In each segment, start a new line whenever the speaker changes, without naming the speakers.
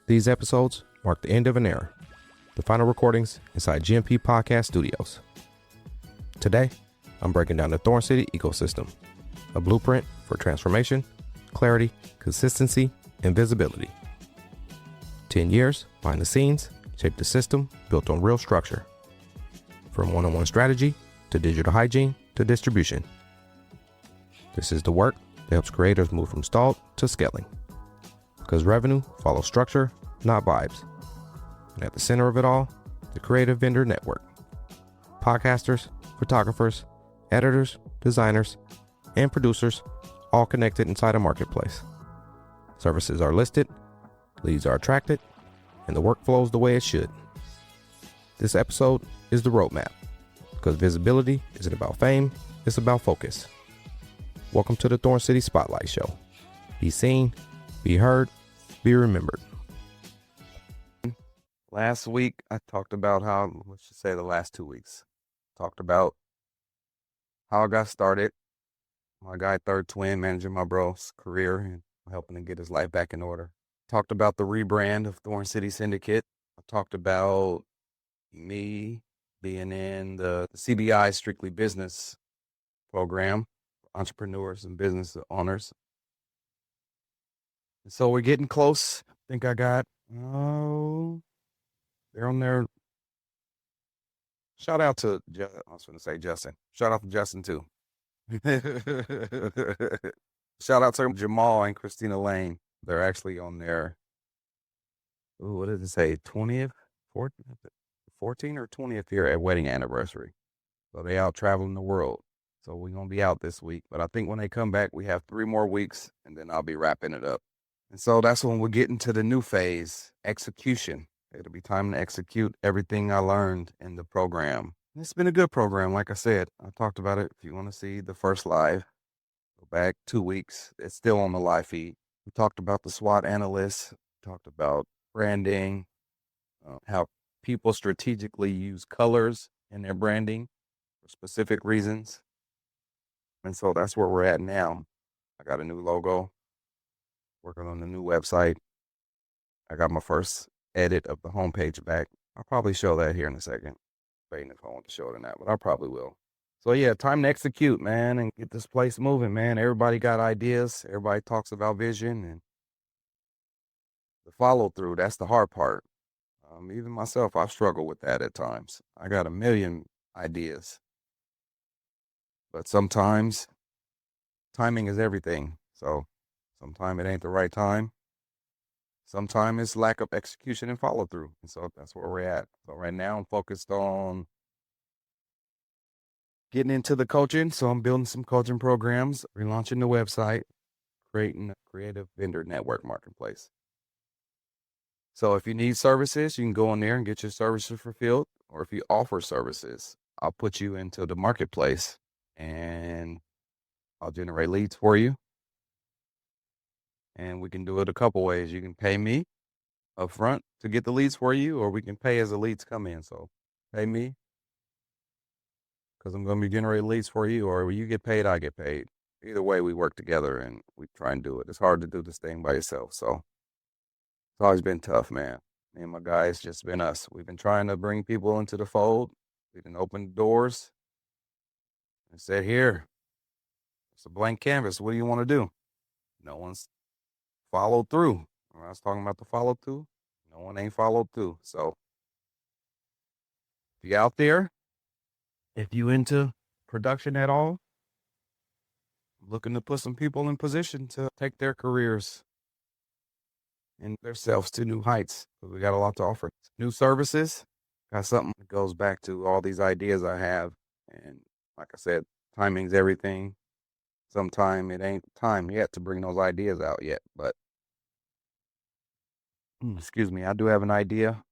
These episodes mark the end of an era, the final recordings inside GMP Podcast Studios. Today, I'm breaking down the Thorn City ecosystem, a blueprint for transformation, clarity, consistency, and visibility. 10 years behind the scenes shaped a system built on real structure, from one-on-one strategy to digital hygiene to distribution. This is the work that helps creators move from stalled to scaling, because revenue follows structure, not vibes. And at the center of it all, the Creative Vendor Network. Podcasters, photographers, editors, designers, and producers all connected inside a marketplace. Services are listed, leads are attracted, and the work flows the way it should. This episode is the roadmap, because visibility isn't about fame, it's about focus. Welcome to the Thorn City Spotlight Show. Be seen, be heard, be remembered. Last week, I talked about the last 2 weeks, talked about how I got started. My guy, third twin, managing my bro's career and helping him get his life back in order. Talked about the rebrand of Thorn City Syndicate. I talked about me being in the CBI Strictly Business program, entrepreneurs and business owners. And so we're getting close. I think I got, they're on there. Shout out to, I was going to say Justin. Shout out to Justin too. Shout out to Jamal and Christina Lane. They're actually on their, what did it say, 20th, 14th or 20th year at wedding anniversary. So they out traveling the world. So we're going to be out this week. But I think when they come back, we have 3 more weeks, and then I'll be wrapping it up. And so that's when we're getting to the new phase, execution. It'll be time to execute everything I learned in the program. It's been a good program. Like I said, I talked about it. If you want to see the first live, go back 2 weeks. It's still on the live feed. We talked about the SWOT analysts, talked about branding, how people strategically use colors in their branding for specific reasons. And so that's where we're at now. I got a new logo, working on the new website. I got my first edit of the homepage back. I'll probably show that here in a second. Waiting if I want to show it or not, but I probably will. So yeah, time to execute, man, and get this place moving, man. Everybody got ideas. Everybody talks about vision and the follow through. That's the hard part. Even myself, I've struggled with that at times. I got a million ideas, but sometimes timing is everything. So sometimes it ain't the right time. Sometimes it's lack of execution and follow through. And so that's where we're at. So right now I'm focused on getting into the coaching. So I'm building some coaching programs, relaunching the website, creating a Creative Vendor Network marketplace. So if you need services, you can go in there and get your services fulfilled. Or if you offer services, I'll put you into the marketplace and I'll generate leads for you. And we can do it a couple ways. You can pay me up front to get the leads for you, or we can pay as the leads come in. So pay me because I'm going to be generating leads for you, or when you get paid, I get paid. Either way, we work together and we try and do it. It's hard to do this thing by yourself. So it's always been tough, man. Me and my guys, just been us. We've been trying to bring people into the fold. We can open doors and said, here, it's a blank canvas. What do you want to do? No one's followed through. When I was talking about the follow through, no one ain't followed through. So if you out there, if you into production at all, looking to put some people in position to take their careers and themselves to new heights, because we got a lot to offer. New services, got something that goes back to all these ideas I have. And like I said, timing's everything. Sometime it ain't time yet to bring those ideas out yet, but excuse me, I do have an idea.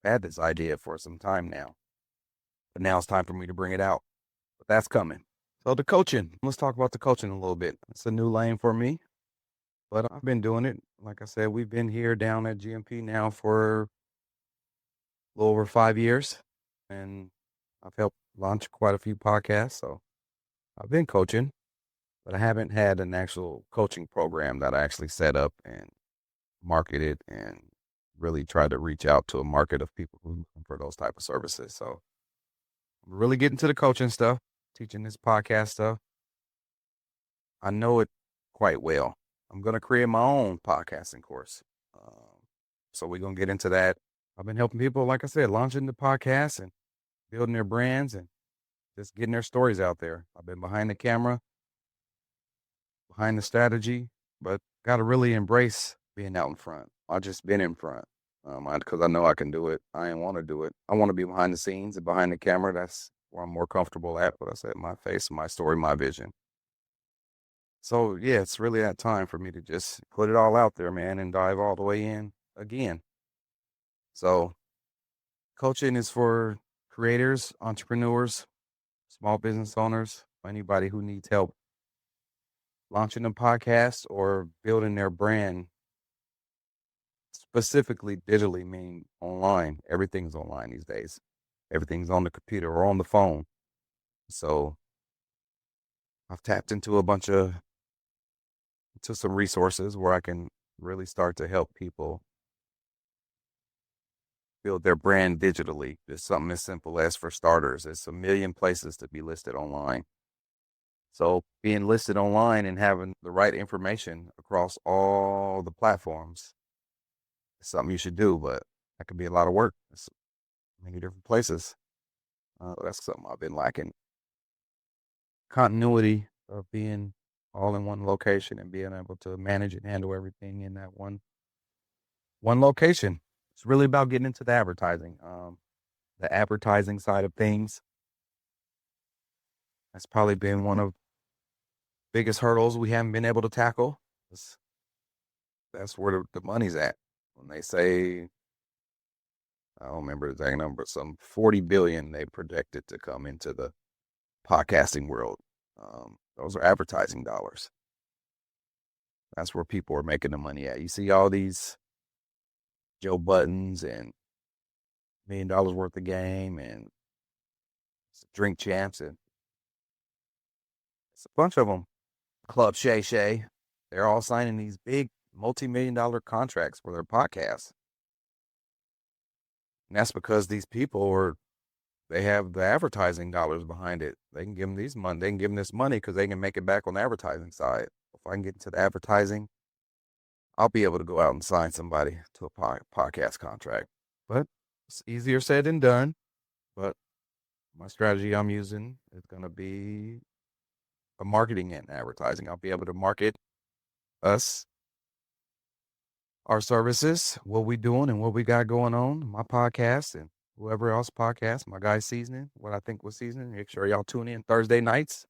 I've had this idea for some time now, but now it's time for me to bring it out. But that's coming. So the coaching, let's talk about the coaching a little bit. It's a new lane for me, but I've been doing it. Like I said, we've been here down at GMP now for a little over 5 years, and I've helped launch quite a few podcasts. So I've been coaching, but I haven't had an actual coaching program that I actually set up and market it and really try to reach out to a market of people who looking for those type of services. So I'm really getting to the coaching stuff, teaching this podcast stuff. I know it quite well. I'm going to create my own podcasting course. So we're going to get into that. I've been helping people, like I said, launching the podcast and building their brands and just getting their stories out there. I've been behind the camera, behind the strategy, but got to really embrace being out in front. I've just been in front because I know I can do it. I ain't want to do it. I want to be behind the scenes and behind the camera. That's where I'm more comfortable at. But I said my face, my story, my vision. So yeah, it's really that time for me to just put it all out there, man, and dive all the way in again. So coaching is for creators, entrepreneurs, small business owners, anybody who needs help launching a podcast or building their brand, specifically digitally, meaning online. Everything's online these days. Everything's on the computer or on the phone. So I've tapped into some resources where I can really start to help people build their brand digitally. It's something as simple as, for starters, it's a million places to be listed online. So being listed online and having the right information across all the platforms is something you should do, but that can be a lot of work. It's many different places. That's something I've been lacking. Continuity of being all in one location and being able to manage and handle everything in that one location. It's really about getting into the advertising side of things. That's probably been one of the biggest hurdles we haven't been able to tackle. That's where the money's at. When they say, I don't remember the exact number, some 40 billion they projected to come into the podcasting world. Those are advertising dollars. That's where people are making the money at. You see all these Joe Buttons and $1 million worth of game and Drink Champs, and it's a bunch of them. Club Shay Shay, they're all signing these big multi-million-dollar contracts for their podcasts. And that's because these people they have the advertising dollars behind it. They can give them They can give them this money because they can make it back on the advertising side. If I can get into the advertising, I'll be able to go out and sign somebody to a podcast contract. But it's easier said than done. But my strategy I'm using is going to be a marketing and advertising. I'll be able to market us, our services, what we doing and what we got going on, my podcast and whoever else podcast, my guy Seasoning, what I think was Seasoning. Make sure y'all tune in Thursday nights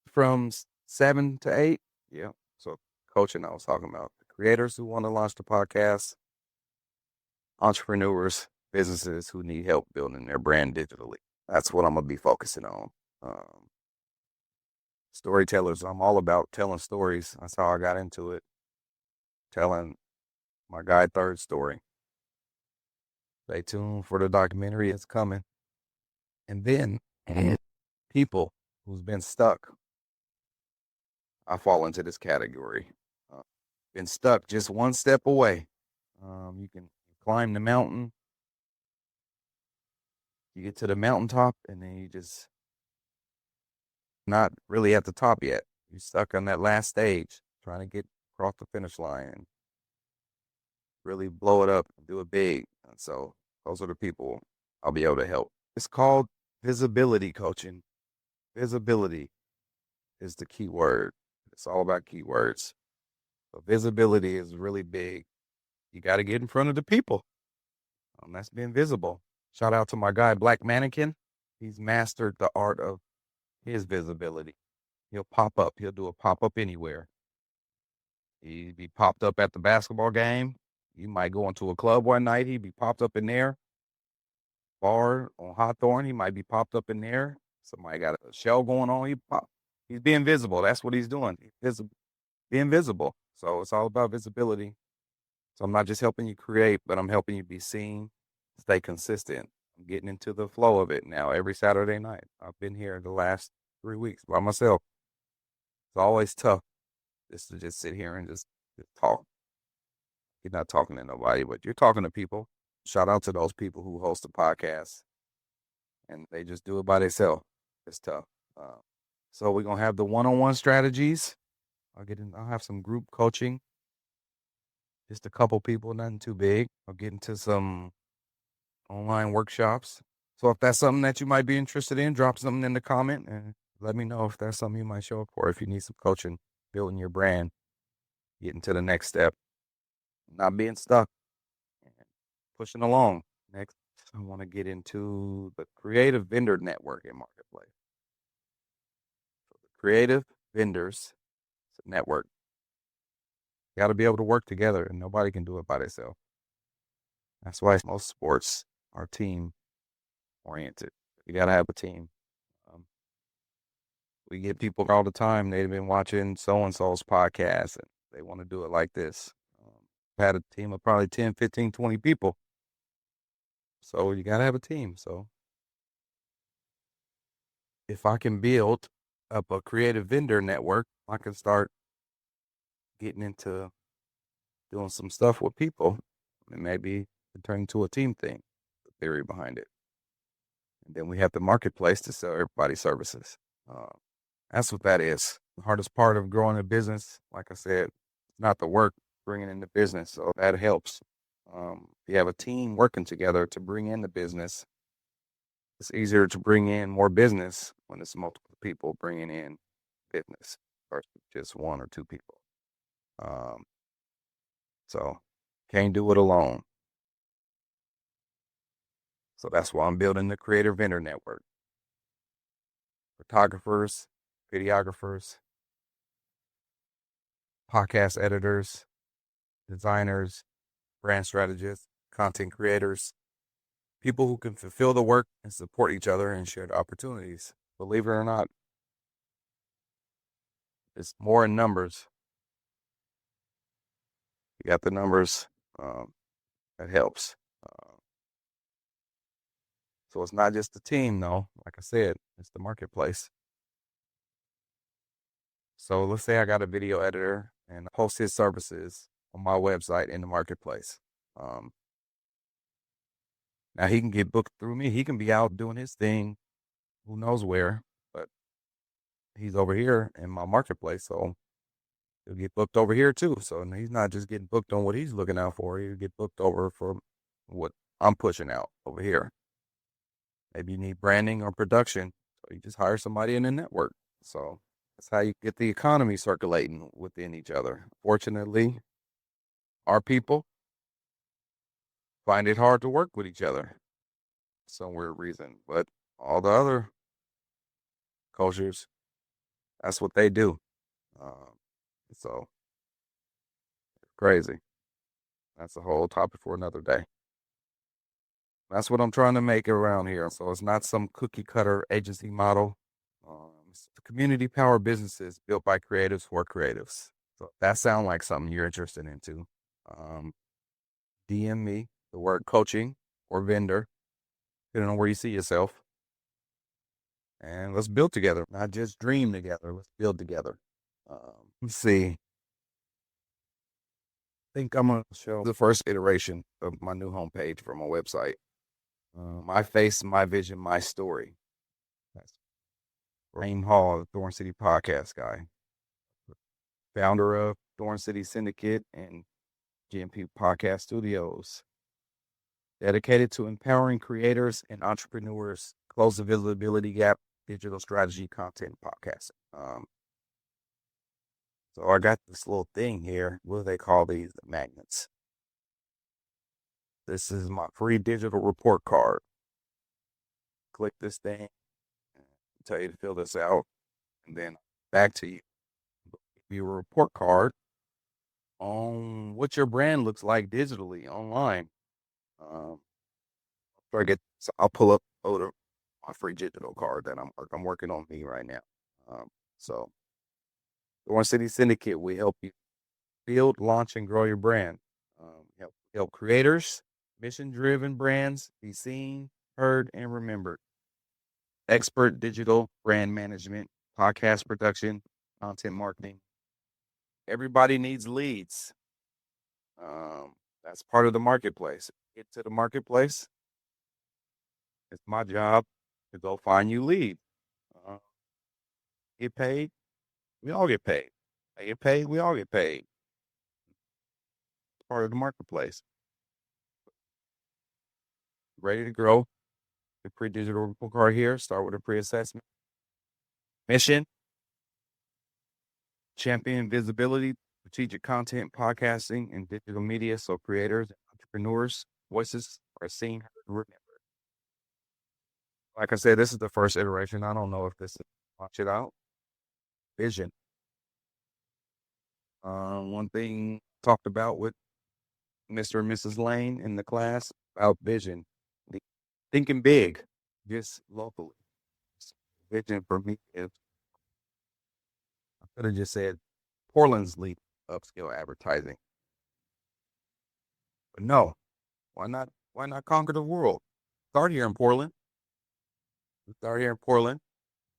from 7 to 8. Yeah. So coaching, I was talking about the creators who want to launch the podcast, entrepreneurs, businesses who need help building their brand digitally. That's what I'm going to be focusing on. Storytellers, I'm all about telling stories. That's how I got into it. Telling my guy third story. Stay tuned for the documentary. It's coming. And then people who's been stuck. I fall into this category. Been stuck just one step away. You can climb the mountain. You get to the mountaintop and then you just not really at the top yet. You're stuck on that last stage trying to get across the finish line and really blow it up and do it big. And so those are the people I'll be able to help. It's called visibility coaching. Visibility is the key word. It's all about keywords. So visibility is really big. You got to get in front of the people. That's being visible. Shout out to my guy, Black Mannequin. He's mastered the art of his visibility. He'll pop up. He'll do a pop up anywhere. He'd be popped up at the basketball game. You might go into a club one night. He'd be popped up in there. Bar on Hawthorne. He might be popped up in there. Somebody got a show going on. He's being visible. That's what he's doing. He's being visible. So it's all about visibility. So I'm not just helping you create, but I'm helping you be seen, stay consistent. I'm getting into the flow of it now every Saturday night. I've been here the last 3 weeks by myself. It's always tough just to sit here and just talk. You're not talking to nobody, but you're talking to people. Shout out to those people who host a podcast and they just do it by themselves. It's tough. So we're gonna have the one-on-one strategies. I'll have some group coaching. Just a couple people, nothing too big. I'll get into some online workshops. So if that's something that you might be interested in, drop something in the comment and let me know if that's something you might show up for. If you need some coaching, building your brand, getting to the next step, not being stuck, pushing along. Next, I want to get into the creative vendor networking marketplace. So the creative vendors network. You got to be able to work together, and nobody can do it by themselves. That's why most sports are team oriented. You got to have a team. We get people all the time. They've been watching so-and-so's podcast, and they want to do it like this. Had a team of probably 10, 15, 20 people. So you got to have a team. So if I can build up a creative vendor network, I can start getting into doing some stuff with people, and maybe turn into a team thing, the theory behind it. And then we have the marketplace to sell everybody services. That's what that is. The hardest part of growing a business, like I said, not the work, bringing in the business. So that helps. If you have a team working together to bring in the business, it's easier to bring in more business when it's multiple people bringing in business versus just one or two people. So can't do it alone. So that's why I'm building the Creator Vendor Network. Photographers, videographers, podcast editors, designers, brand strategists, content creators, people who can fulfill the work and support each other and share the opportunities. Believe it or not, it's more in numbers. You got the numbers, that helps. So it's not just the team, though. Like I said, it's the marketplace. So let's say I got a video editor and I post his services on my website in the marketplace. Now he can get booked through me. He can be out doing his thing, who knows where, but he's over here in my marketplace, so he'll get booked over here too. So he's not just getting booked on what he's looking out for. He'll get booked over for what I'm pushing out over here. Maybe you need branding or production, so you just hire somebody in the network. So that's how you get the economy circulating within each other. Fortunately, our people find it hard to work with each other for some weird reason, but all the other cultures, that's what they do. So crazy. That's a whole topic for another day. That's what I'm trying to make around here. So it's not some cookie cutter agency model. It's community power businesses built by creatives for creatives. So if that sounds like something you're interested into, DM me the word coaching or vendor, depending on where you see yourself. And let's build together, not just dream together. Let's build together. Let's see. I think I'm going to show the first iteration of my new homepage for my website. My face, my vision, my story. That's Raheem Hall, the Thorn City podcast guy, founder of Thorn City Syndicate and GMP Podcast Studios, dedicated to empowering creators and entrepreneurs, close the visibility gap, digital strategy, content, podcasting. So I got this little thing here. What do they call these? The magnets. This is my free digital report card. Click this thing, tell you to fill this out, and then back to you. Give you a report card on what your brand looks like digitally online. So I'll pull up my free digital card that I'm working on me right now. So the One City Syndicate, we help you build, launch, and grow your brand. Help creators, mission-driven brands be seen, heard, and remembered. Expert digital brand management, podcast production, content marketing. Everybody needs leads. That's part of the marketplace. Get to the marketplace. It's my job to go find you leads. Uh, get paid. We all get paid. I get paid. We all get paid. It's part of the marketplace. Ready to grow. The pre-digital report card here. Start with a pre-assessment. Mission. Champion visibility, strategic content, podcasting, and digital media so creators and entrepreneurs' voices are seen, heard, and remembered. Like I said, this is the first iteration. I don't know if this is launch it out. Vision. One thing talked about with Mr. and Mrs. Lane in the class about vision. Thinking big, just locally. Vision for me is, I could have just said Portland's lead upscale advertising. But no, why not? Why not conquer the world? Start here in Portland. We start here in Portland,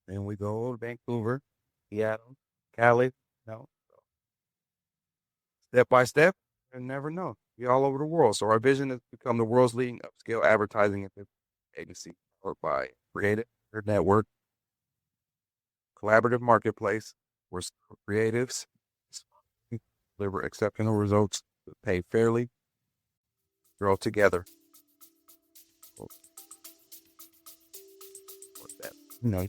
then we go to Vancouver, Seattle, Cali. No, step by step, and never know. Be all over the world. So our vision is to become the world's leading upscale advertising agency, powered by creative network, collaborative marketplace, where creatives deliver exceptional results, pay fairly, grow together. No.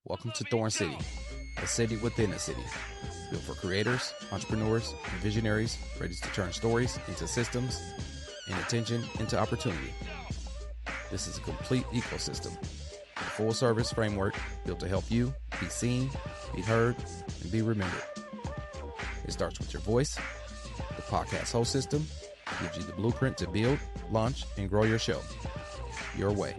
Welcome to Thorn City, a city within a city, built for creators, entrepreneurs, and visionaries ready to turn stories into systems and attention into opportunity. This is a complete ecosystem, a full-service framework built to help you be seen, be heard, and be remembered. It starts with your voice. The podcast host system gives you the blueprint to build, launch, and grow your show your way.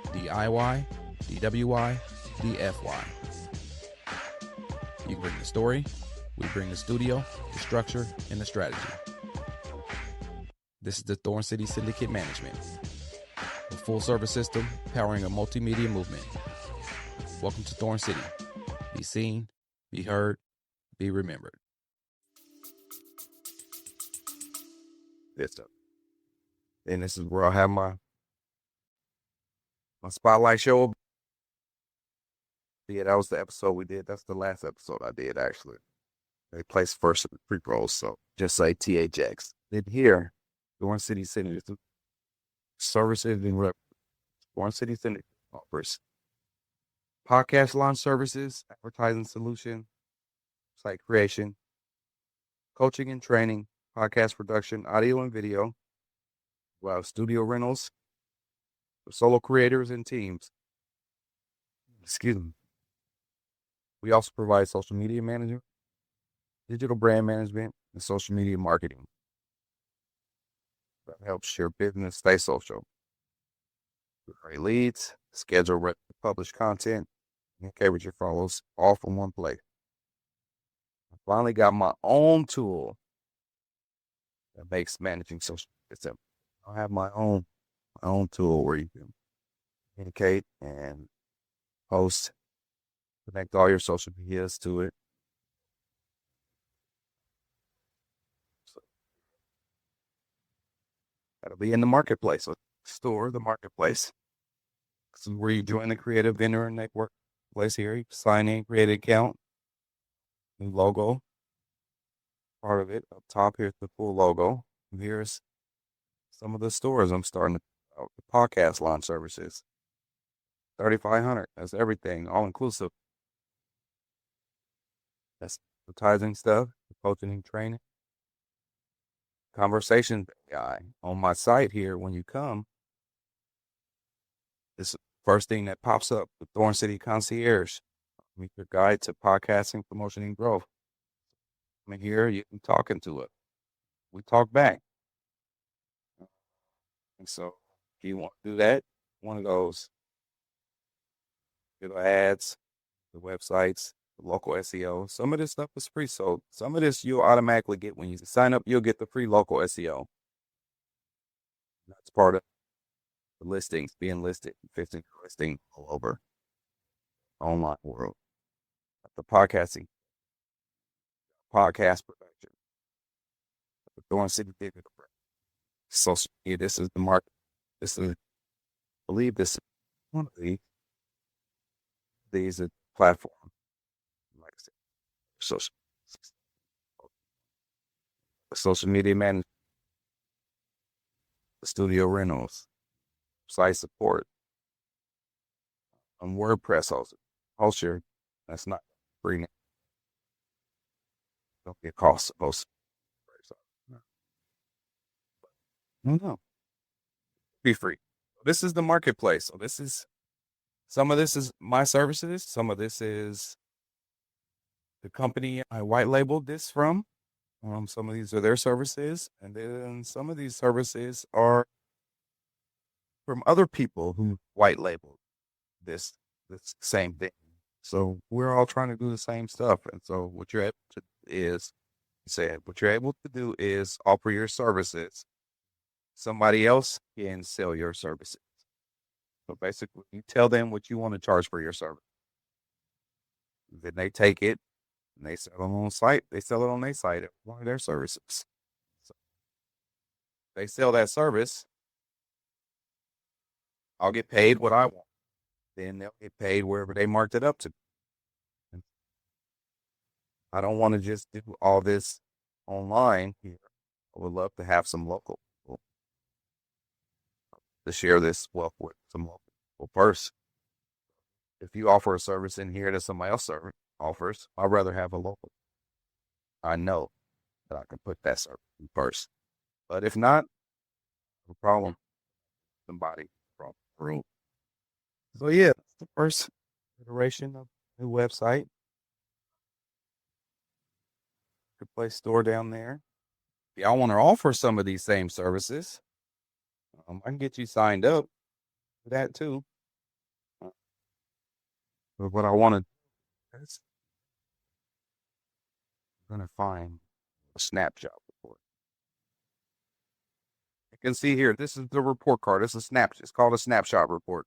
DIY, DWI, DFY. You can bring the story, we bring the studio, the structure, and the strategy. This is the Thorn City Syndicate Management, a full-service system powering a multimedia movement. Welcome to Thorn City. Be seen, be heard, be remembered.
This stuff. And this is where I'll have my spotlight show. Yeah, that was the episode we did. That's the last episode I did, actually. They placed first in the pre-rolls, so just say THX. Then here, Thorn City Syndicate services and Thorn City Syndicate offers podcast launch services, advertising solution, site creation, coaching and training, podcast production, audio and video. We'll have studio rentals for solo creators and teams. Excuse me. We also provide social media management, digital brand management, and social media marketing. That helps your business stay social. Create leads, schedule publish content, and encourage your followers all from one place. I finally got my own tool that makes managing social media simple. I have my own tool where you can communicate and post, connect all your social medias to it. So that'll be in the marketplace. So store the marketplace. This is where you join the creative vendor and network place here. You sign in, create an account, new logo. Part of it up top, here's the full logo. And here's some of the stores I'm starting to the podcast launch services. 3,500. That's everything, all inclusive. That's advertising stuff, coaching and training. Conversation guy on my site here. When you come, this first thing that pops up, the Thorn City Concierge. Meet your guide to podcasting, promotion, and growth. I mean, here you can talk into it. We talk back. And so if you want to do that, one of those little ads, the websites, the local SEO. Some of this stuff is free. So some of this you'll automatically get when you sign up, you'll get the free local SEO. That's part of the listings, being listed, fixing listing all over online world. The podcasting podcast production. The Thorn City Digital Brand. Social media. This is the market. This is, I believe, this is one of these. These are platform. Like I said, social, social media management, studio rentals, site support, WordPress hoster. That's not free. Don't get cost host. No, be free. This is the marketplace. So this is some of this is my services. Some of this is the company I white labeled this from. Some of these are their services, and then some of these services are from other people who white labeled this same thing. So we're all trying to do the same stuff. And so what you're able to what you're able to do is offer your services. Somebody else can sell your services. So basically, you tell them what you want to charge for your service. Then they take it and they sell it on site. They sell it on their site at one of their services. So they sell that service. I'll get paid what I want. Then they'll get paid wherever they marked it up to. I don't want to just do all this online here. I would love to have some local people to share this wealth with some local people first. If you offer a service in here that somebody else offers, I'd rather have a local. I know that I can put that service in first. But if not, no problem. Somebody from the room. So yeah, that's the first iteration of the new website. Marketplace store down there. If y'all want to offer some of these same services, I can get you signed up for that too. But what I want to do is I'm going to find a snapshot report. You can see here, this is the report card. It's it's called a snapshot report.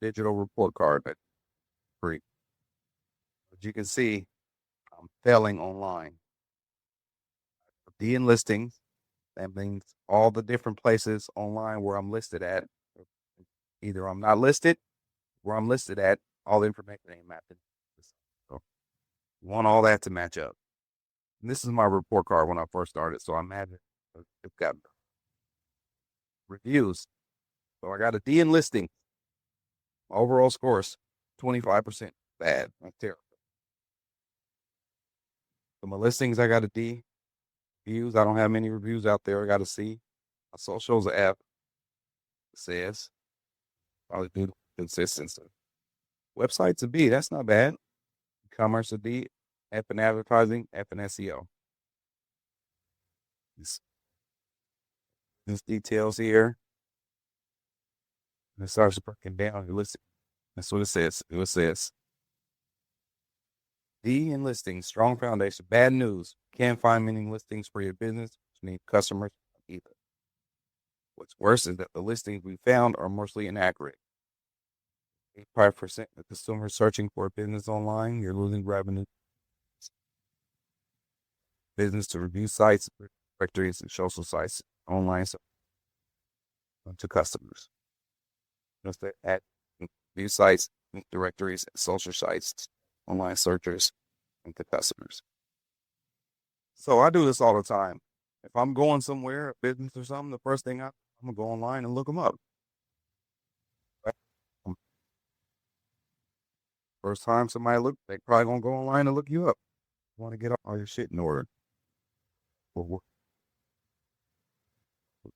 Digital report card, but free. As you can see, I'm failing online. De-enlisting, that means all the different places online where I'm listed at. Either I'm not listed, where I'm listed at, all the information ain't mapping. So you want all that to match up. And this is my report card when I first started. So I imagine it's got reviews. So I got a D in listing. Overall scores 25% bad. That's terrible. So my listings, I got a D. Views, I don't have many reviews out there. I got a C. My socials, an F. It says probably due to consistency. Websites a B. That's not bad. Commerce a D. F in advertising. F in SEO. This details here. And it starts breaking down your listing. That's what it says. It says D in listings, strong foundation. Bad news. Can't find many listings for your business. You need customers either. What's worse is that the listings we found are mostly inaccurate. 85% of consumers searching for a business online, you're losing revenue. Business to review sites, directories, and social sites online to customers. Just to add view sites, directories, and social sites, online searchers, and to customers. So I do this all the time. If I'm going somewhere, a business or something, the first thing I'm gonna go online and look them up. First time somebody look, they probably gonna go online and look you up. You want to get all your shit in order. Look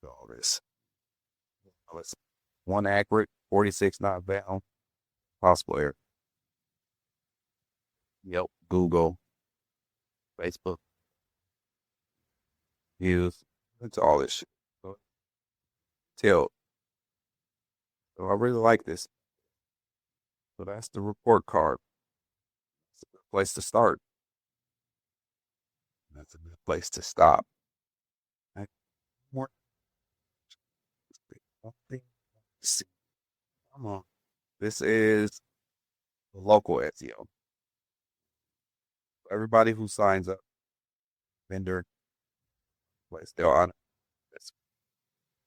at all this. Let's one accurate, 46 not bound, possible error. Yep, Google, Facebook, views. It's all this shit. So I really like this. So that's the report card. It's a good place to start. That's a good place to stop. More. Come on. This is the local SEO. Everybody who signs up, vendor, place, they're on this.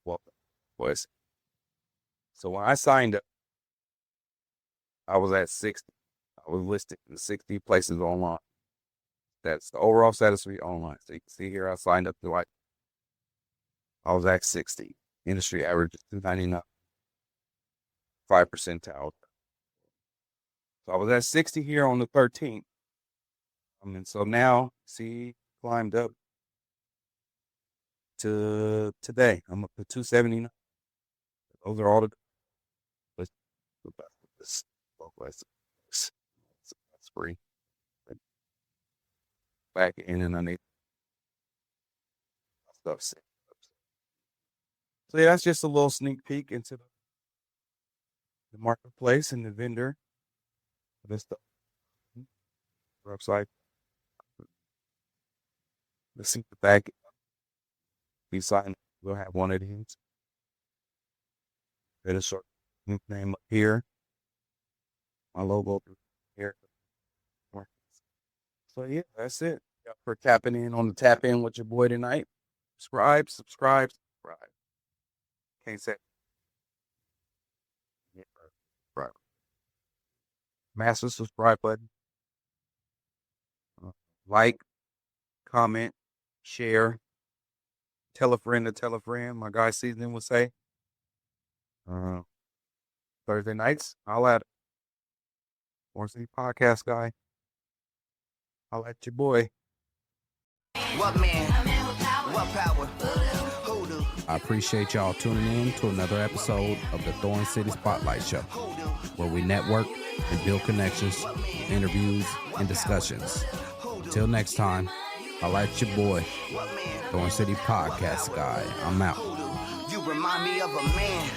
Welcome, boys. So when I signed up, I was at 60. I was listed in 60 places online. That's the overall status fee online. So you can see here, I signed up to I was at 60. Industry average is 299. 5 percentile. So I was at 60 here on the 13th. And so now, see, climbed up to today. I'm up to 279. Those are all the. Let's go back to this. That's free. Back in and underneath stuff. So yeah, that's just a little sneak peek into the marketplace and the vendor. This stuff. Website. Let's see the back. We sign. We'll have one of these. Get a short name up here. My logo here. So yeah, that's it. For tapping in on the tap in with your boy tonight. Subscribe. Can't say. Yeah, right. Master subscribe button. Like, comment, share. Tell a friend to tell a friend. My guy Seasoning would say. Thursday nights, I'll add Torrance City Podcast guy. I'll at your boy.
What man? What power? I appreciate y'all tuning in to another episode of the Torrance City Spotlight Show, where we network and build connections, interviews, and discussions. Until next time, I'll at your boy, Torrance City Podcast guy. I'm out. You remind me of a man.